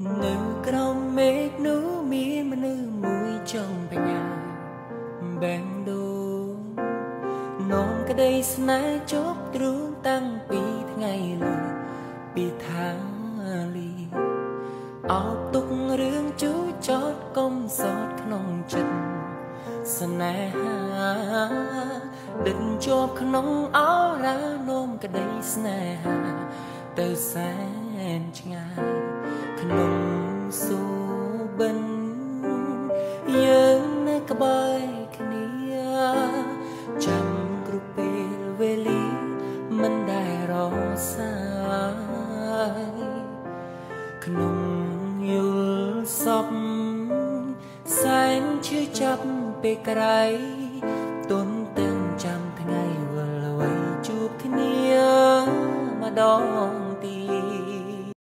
នៅក្រោមមេឃនោះមានមនុស្សមួយចង់បញ្ញាបែងដូងនាំក្តីស្នេហ៍ជោគទ្រូងតាំងពីថ្ងៃលើពីថាលីអោបទុករឿងជូរចត់កុំសោតក្នុងចិត្តស្នេហាដិតជាប់ក្នុងអរ៉ានោមក្តីស្នេហាទៅសែនឆ្ងាយក្នុងសូបិនយើងនៅក្បែរគ្នាចាំគ្រប់ពេលវេលាមិនដែលរសាយក្នុងយល់សពសែនឈឺចាប់ពេលក្រៃទន់ទាំងចាំថ្ងៃវិលវ័យជួបគ្នាម្ដង